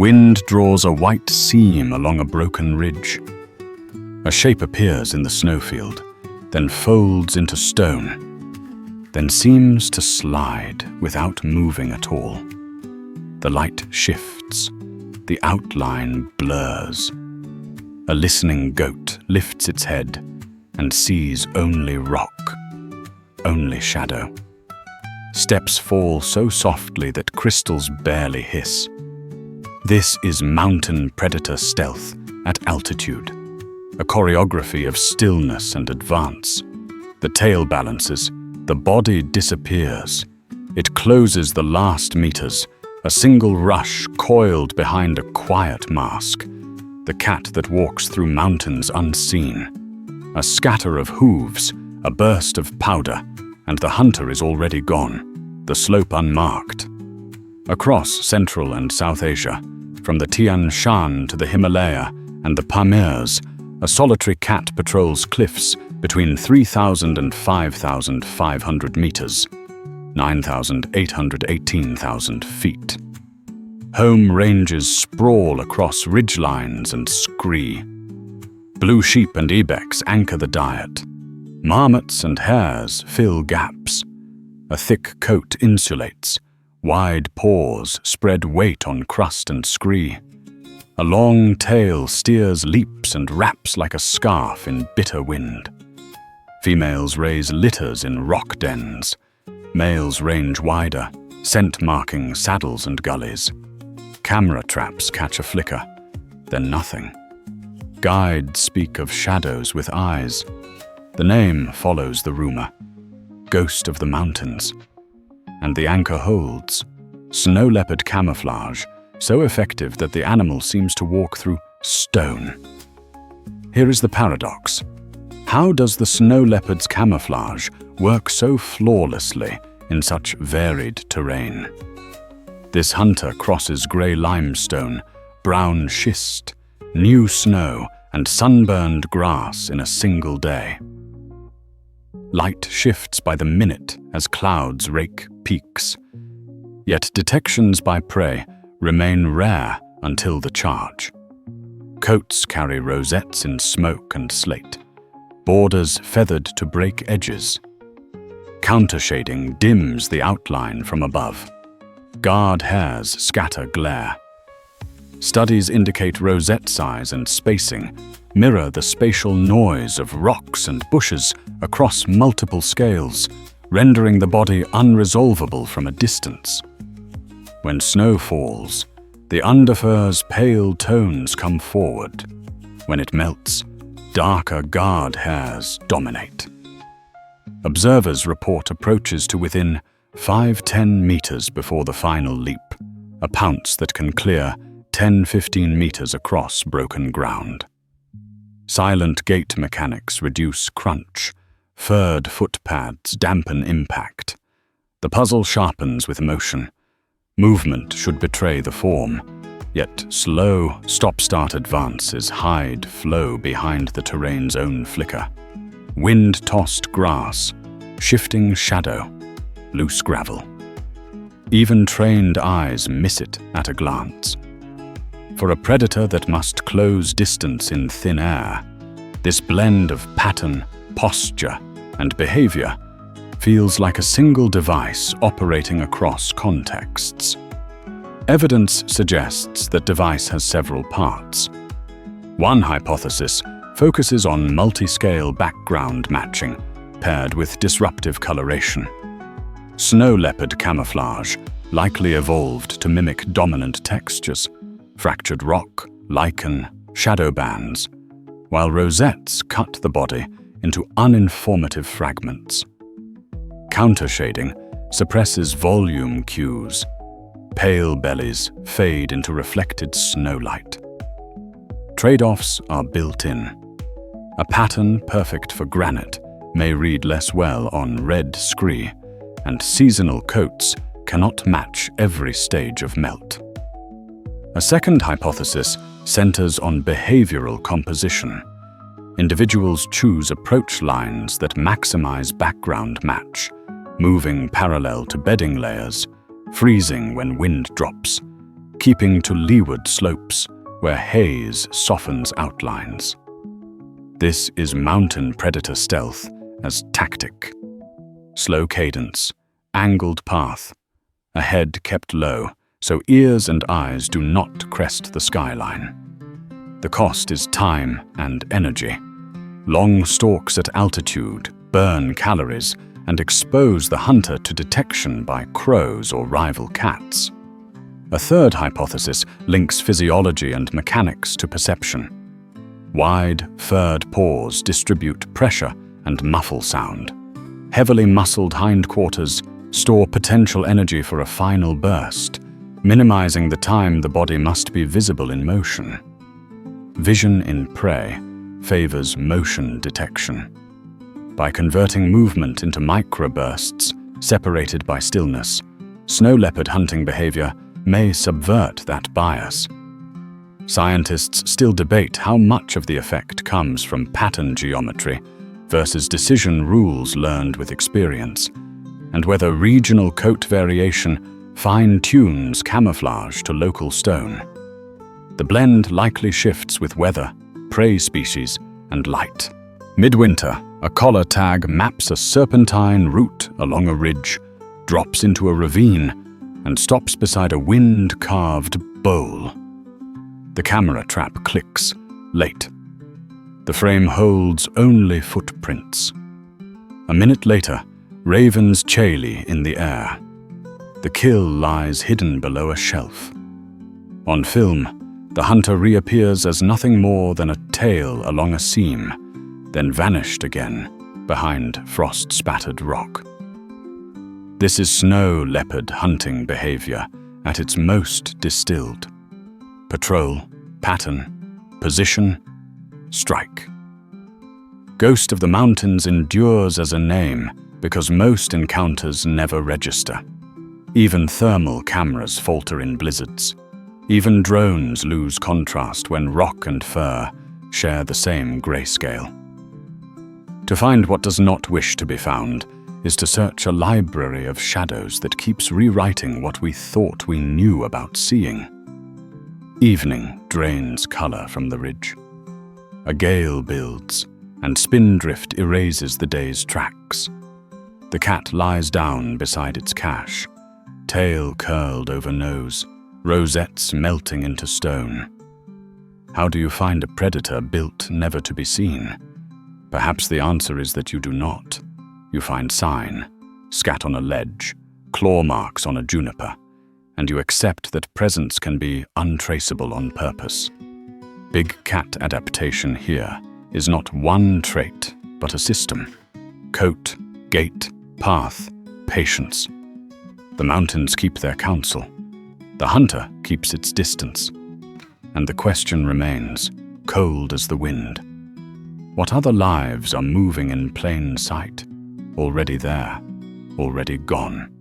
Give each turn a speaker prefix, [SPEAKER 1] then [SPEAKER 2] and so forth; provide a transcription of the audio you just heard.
[SPEAKER 1] Wind draws a white seam along a broken ridge. A shape appears in the snowfield, then folds into stone, then seems to slide without moving at all. The light shifts, the outline blurs. A listening goat lifts its head and sees only rock, only shadow. Steps fall so softly that crystals barely hiss. This is mountain predator stealth at altitude, a choreography of stillness and advance. The tail balances, the body disappears. It closes the last meters, a single rush coiled behind a quiet mask. The cat that walks through mountains unseen. A scatter of hooves, a burst of powder, and the hunter is already gone, the slope unmarked. Across Central and South Asia, from the Tian Shan to the Himalaya and the Pamirs, a solitary cat patrols cliffs between 3,000 and 5,500 meters, 9,800 to 18,000 feet. Home ranges sprawl across ridgelines and scree. Blue sheep and ibex anchor the diet. Marmots and hares fill gaps. A thick coat insulates. Wide paws spread weight on crust and scree. A long tail steers leaps and wraps like a scarf in bitter wind. Females raise litters in rock dens. Males range wider, scent-marking saddles and gullies. Camera traps catch a flicker, then nothing. Guides speak of shadows with eyes. The name follows the rumor. Ghost of the mountains. And the anchor holds. Snow leopard camouflage, so effective that the animal seems to walk through stone. Here is the paradox. How does the snow leopard's camouflage work so flawlessly in such varied terrain? This hunter crosses grey limestone, brown schist, new snow, and sunburned grass in a single day. Light shifts by the minute as clouds rake peaks. Yet detections by prey remain rare until the charge. Coats carry rosettes in smoke and slate, borders feathered to break edges. Countershading dims the outline from above. Guard hairs scatter glare. Studies indicate rosette size and spacing mirror the spatial noise of rocks and bushes across multiple scales, rendering the body unresolvable from a distance. When snow falls, the underfur's pale tones come forward. When it melts, darker guard hairs dominate. Observers report approaches to within 5–10 meters before the final leap, a pounce that can clear 10–15 meters across broken ground. Silent gait mechanics reduce crunch. Furred footpads dampen impact. The puzzle sharpens with motion. Movement should betray the form, yet slow, stop-start advances hide flow behind the terrain's own flicker. Wind-tossed grass, shifting shadow, loose gravel. Even trained eyes miss it at a glance. For a predator that must close distance in thin air, this blend of pattern, posture, and behavior feels like a single device operating across contexts. Evidence suggests that device has several parts. One hypothesis focuses on multi-scale background matching paired with disruptive coloration. Snow leopard camouflage likely evolved to mimic dominant textures, fractured rock, lichen, shadow bands, while rosettes cut the body into uninformative fragments. Countershading suppresses volume cues. Pale bellies fade into reflected snowlight. Trade-offs are built in. A pattern perfect for granite may read less well on red scree, and seasonal coats cannot match every stage of melt. A second hypothesis centers on behavioral composition. Individuals choose approach lines that maximize background match, moving parallel to bedding layers, freezing when wind drops, keeping to leeward slopes where haze softens outlines. This is mountain predator stealth as tactic. Slow cadence, angled path, a head kept low so ears and eyes do not crest the skyline. The cost is time and energy. Long stalks at altitude burn calories and expose the hunter to detection by crows or rival cats. A third hypothesis links physiology and mechanics to perception. Wide, furred paws distribute pressure and muffle sound. Heavily muscled hindquarters store potential energy for a final burst, minimizing the time the body must be visible in motion. Vision in prey favors motion detection. By converting movement into microbursts separated by stillness, snow leopard hunting behavior may subvert that bias. Scientists still debate how much of the effect comes from pattern geometry versus decision rules learned with experience, and whether regional coat variation fine-tunes camouflage to local stone. The blend likely shifts with weather, prey species, and light. Midwinter, a collar tag maps a serpentine route along a ridge, drops into a ravine, and stops beside a wind-carved bowl. The camera trap clicks, late. The frame holds only footprints. A minute later, ravens chaily in the air. The kill lies hidden below a shelf. On film, the hunter reappears as nothing more than a tail along a seam, then vanished again behind frost-spattered rock. This is snow leopard hunting behavior at its most distilled. Patrol, pattern, position, strike. Ghost of the Mountains endures as a name because most encounters never register. Even thermal cameras falter in blizzards. Even drones lose contrast when rock and fur share the same grayscale. To find what does not wish to be found is to search a library of shadows that keeps rewriting what we thought we knew about seeing. Evening drains color from the ridge. A gale builds, and spindrift erases the day's tracks. The cat lies down beside its cache, tail curled over nose, rosettes melting into stone. How do you find a predator built never to be seen? Perhaps the answer is that you do not. You find sign, scat on a ledge, claw marks on a juniper, and you accept that presence can be untraceable on purpose. Big cat adaptation here is not one trait, but a system. Coat, gait, path, patience. The mountains keep their counsel. The hunter keeps its distance. And the question remains, cold as the wind. What other lives are moving in plain sight? Already there, already gone.